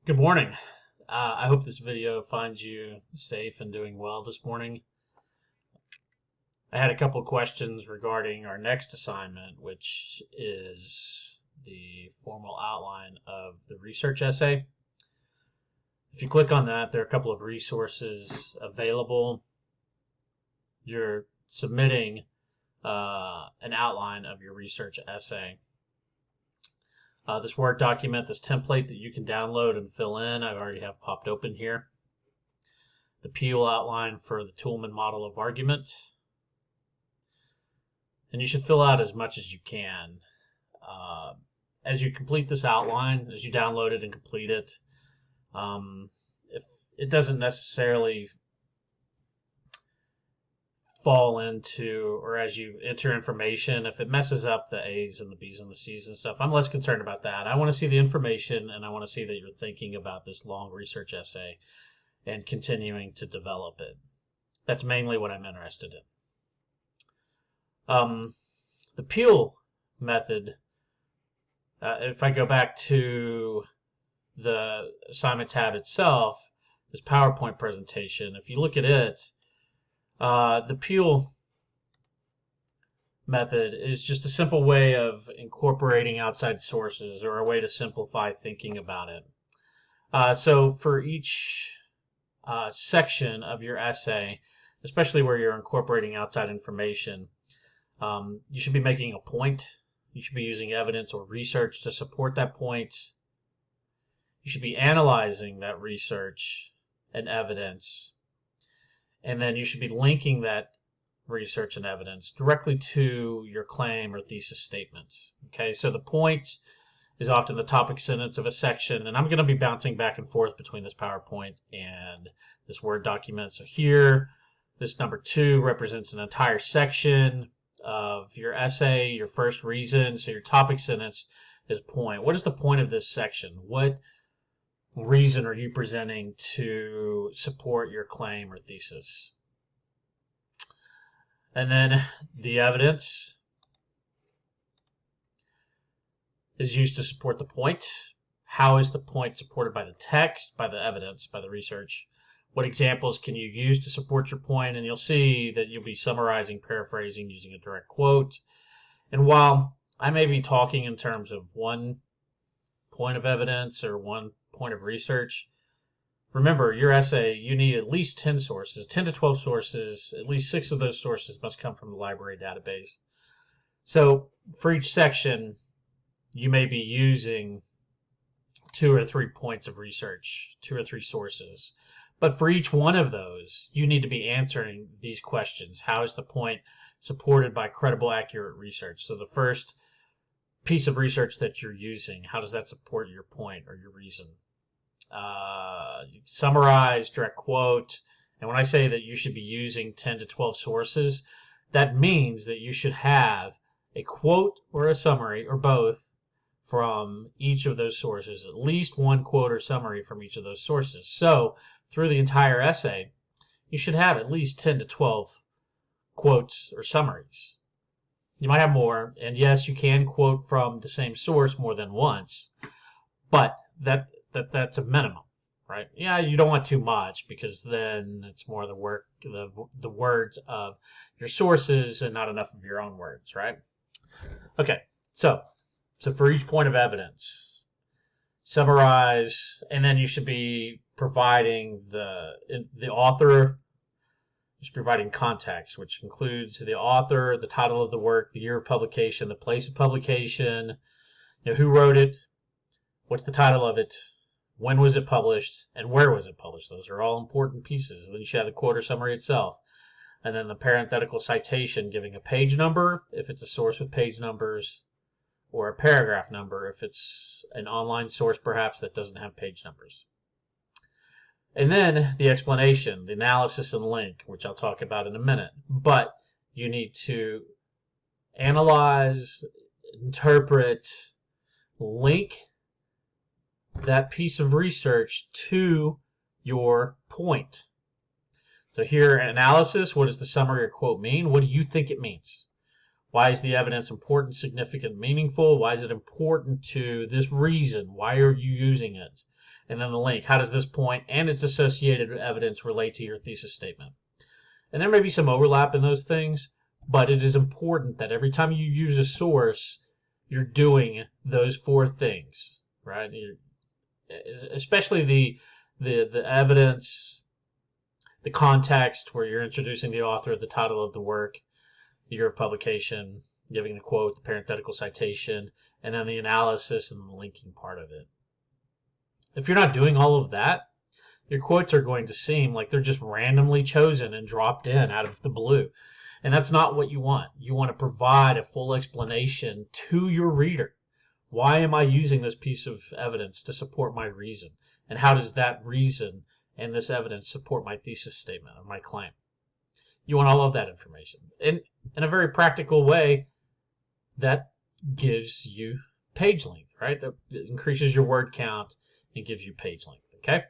Good morning. I hope this video finds you safe and doing well this morning. I had a couple of questions regarding our next assignment, which is the formal outline of the research essay. If you click on that, there are a couple of resources available. You're submitting an outline of your research essay. This Word document, this template that you can download and fill in, I already have popped open here. The PEAL outline for the Toolman model of argument. And you should fill out as much as you can. As you complete this outline, as you download it and complete it, if it doesn't necessarily fall into, or as you enter information, if it messes up the A's and the B's and the C's and stuff, I'm less concerned about that. I want to see the information, and I want to see that you're thinking about this long research essay and continuing to develop it. That's mainly what I'm interested in. The PEAL method, if I go back to the assignment tab itself, this PowerPoint presentation, if you look at it, the PEAL method is just a simple way of incorporating outside sources, or a way to simplify thinking about it. So for each section of your essay, especially where you're incorporating outside information, you should be making a point. You should be using evidence or research to support that point. You should be analyzing that research and evidence. And then you should be linking that research and evidence directly to your claim or thesis statement. Okay, so the point is often the topic sentence of a section, and I'm going to be bouncing back and forth between this PowerPoint and this Word document. So here, this number 2 represents an entire section of your essay, your first reason. So your topic sentence is point. What is the point of this section? What reason are you presenting to support your claim or thesis? And then the evidence is used to support the point. How is the point supported by the text, by the evidence, by the research? What examples can you use to support your point? And you'll see that you'll be summarizing, paraphrasing, using a direct quote. And while I may be talking in terms of one point of evidence or one point of research, remember, your essay, you need at least 10 sources, 10 to 12 sources. At least 6 of those sources must come from the library database. So for each section, you may be using 2 or 3 points of research, 2 or 3 sources. But for each one of those, you need to be answering these questions. How is the point supported by credible, accurate research? So the first piece of research that you're using, how does that support your point or your reason? Summarize, direct quote. And when I say that you should be using 10 to 12 sources, that means that you should have a quote or a summary or both from each of those sources, at least one quote or summary from each of those sources. So through the entire essay, you should have at least 10 to 12 quotes or summaries. You might have more, and yes, you can quote from the same source more than once, but that's a minimum, right? Yeah, you don't want too much, because then it's more the words of your sources and not enough of your own words, right? Okay, so for each point of evidence, summarize, and then you should be providing the author. You should be providing context, which includes the author, the title of the work, the year of publication, the place of publication, who wrote it, what's the title of it, when was it published, and where was it published. Those are all important pieces. Then you should have the quote or summary itself. And then the parenthetical citation giving a page number, if it's a source with page numbers, or a paragraph number if it's an online source perhaps that doesn't have page numbers. And then the explanation, the analysis and link, which I'll talk about in a minute. But you need to analyze, interpret, link that piece of research to your point. So here, analysis, what does the summary or quote mean? What do you think it means? Why is the evidence important, significant, meaningful? Why is it important to this reason? Why are you using it? And then the link. How does this point and its associated evidence relate to your thesis statement? And there may be some overlap in those things, but it is important that every time you use a source, you're doing those four things, right? Especially the evidence, the context where you're introducing the author, the title of the work, the year of publication, giving the quote, the parenthetical citation, and then the analysis and the linking part of it. If you're not doing all of that, your quotes are going to seem like they're just randomly chosen and dropped in out of the blue. And that's not what you want. You want to provide a full explanation to your reader. Why am I using this piece of evidence to support my reason? And how does that reason and this evidence support my thesis statement or my claim? You want all of that information. In a very practical way, that gives you page length, right? That increases your word count and gives you page length, okay?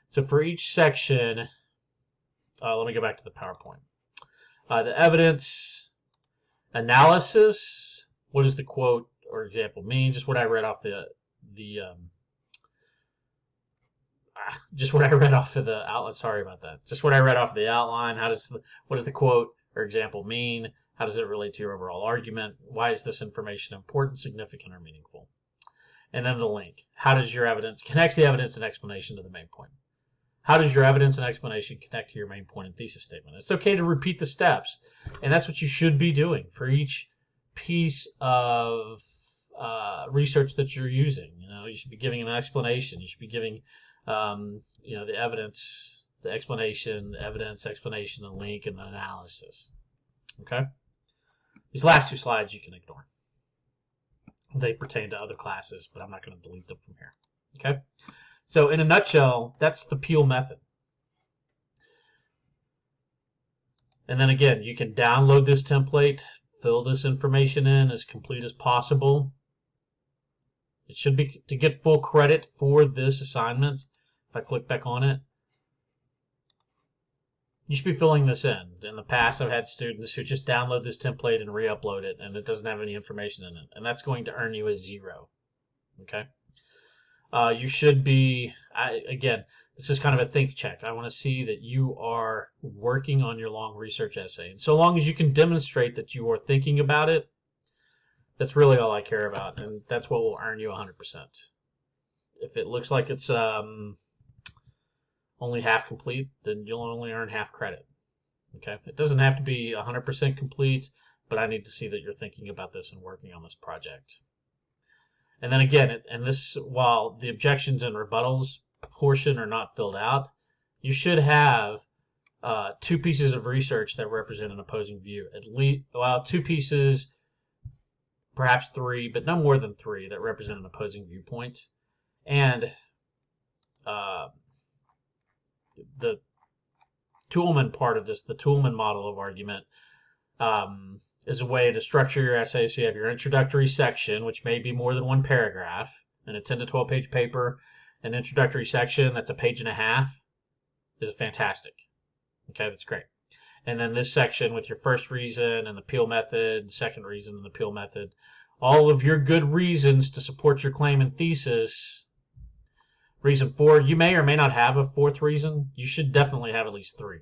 So for each section, let me go back to the PowerPoint. The evidence analysis, what does the quote or example mean? Just what I read off just what I read off of the outline. Sorry about that. Just what I read off of the outline. What does the quote or example mean? How does it relate to your overall argument? Why is this information important, significant, or meaningful? And then the link. How does your evidence connects the evidence and explanation to the main point? How does your evidence and explanation connect to your main point and thesis statement? It's okay to repeat the steps, and that's what you should be doing for each piece of research that you're using. You should be giving an explanation. You should be giving, the evidence, the explanation, the evidence, explanation, the link, and the analysis. Okay? These last two slides you can ignore. They pertain to other classes, but I'm not going to delete them from here. Okay? So in a nutshell, that's the PEAL method. And then again, you can download this template, fill this information in as complete as possible. It should be to get full credit for this assignment. If I click back on it, you should be filling this in. In the past, I've had students who just download this template and re-upload it, and it doesn't have any information in it. And that's going to earn you a 0. Okay? You should be, again, this is kind of a think check. I want to see that you are working on your long research essay. And so long as you can demonstrate that you are thinking about it, that's really all I care about. And that's what will earn you 100%. If it looks like it's only half complete, then you'll only earn half credit. Okay? It doesn't have to be 100% complete, but I need to see that you're thinking about this and working on this project. And then again, while the objections and rebuttals portion are not filled out, you should have 2 pieces of research that represent an opposing view. At least, well, 2 pieces, perhaps 3, but no more than 3 that represent an opposing viewpoint. And the Toolman part of this, the Toolman model of argument, is a way to structure your essay. So you have your introductory section, which may be more than 1 paragraph. In a 10 to 12 page paper, an introductory section that's a page and a half is fantastic. Okay, that's great. And then this section with your first reason and the PEAL method, second reason and the PEAL method, all of your good reasons to support your claim and thesis. Reason 4, you may or may not have a 4th reason. You should definitely have at least 3.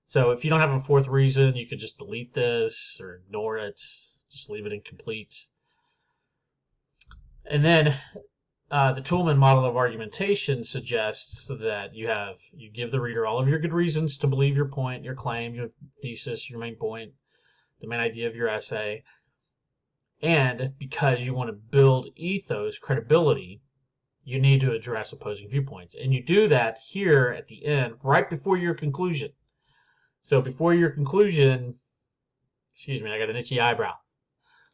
So if you don't have a 4th reason, you could just delete this or ignore it. Just leave it incomplete. And then the Toolman model of argumentation suggests that you give the reader all of your good reasons to believe your point, your claim, your thesis, your main point, the main idea of your essay. And because you want to build ethos, credibility, you need to address opposing viewpoints. And you do that here at the end, right before your conclusion. So before your conclusion, excuse me, I got an itchy eyebrow.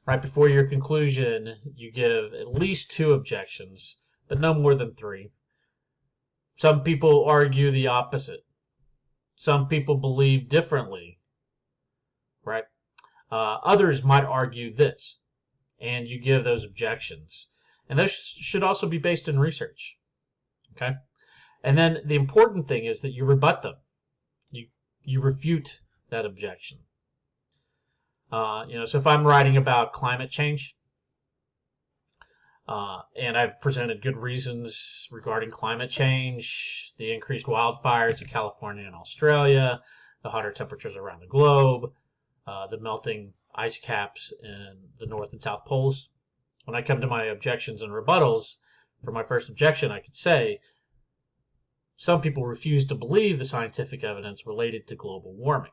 Right before your conclusion, you give at least 2 objections, but no more than 3. Some people argue the opposite. Some people believe differently, right? Others might argue this, and you give those objections. And those should also be based in research, okay? And then the important thing is that you rebut them. You refute that objection. So if I'm writing about climate change, And I've presented good reasons regarding climate change, the increased wildfires in California and Australia, the hotter temperatures around the globe, the melting ice caps in the North and South Poles. When I come to my objections and rebuttals, for my first objection, I could say some people refuse to believe the scientific evidence related to global warming.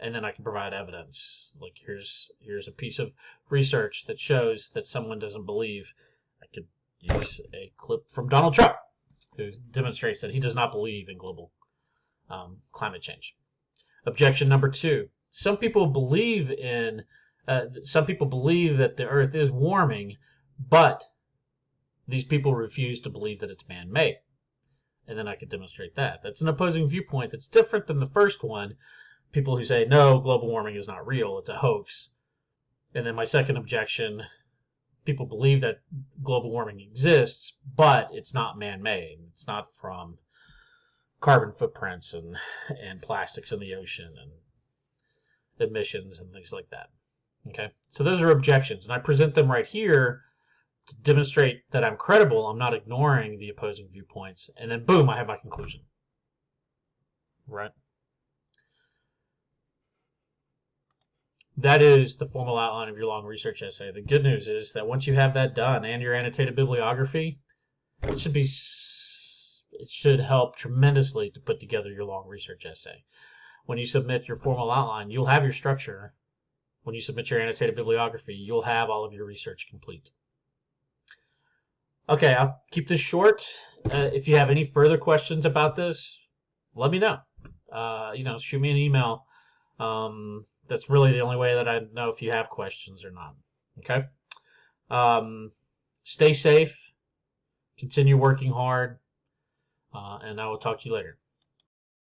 And then I can provide evidence. Like here's a piece of research that shows that someone doesn't believe. I could use a clip from Donald Trump, who demonstrates that he does not believe in global climate change. Objection number 2: some people believe that the Earth is warming, but these people refuse to believe that it's man-made. And then I could demonstrate that. That's an opposing viewpoint that's different than the first one. People who say, no, global warming is not real, it's a hoax. And then my second objection, people believe that global warming exists, but it's not man-made. It's not from carbon footprints and plastics in the ocean and emissions and things like that. Okay, so those are objections, and I present them right here to demonstrate that I'm credible. I'm not ignoring the opposing viewpoints, and then boom, I have my conclusion. Right? That is the formal outline of your long research essay. The good news is that once you have that done and your annotated bibliography, it should help tremendously to put together your long research essay. When you submit your formal outline, you'll have your structure. When you submit your annotated bibliography, you'll have all of your research complete. Okay, I'll keep this short. If you have any further questions about this, let me know. Shoot me an email. That's really the only way that I know if you have questions or not. Okay? Stay safe. Continue working hard. And I will talk to you later.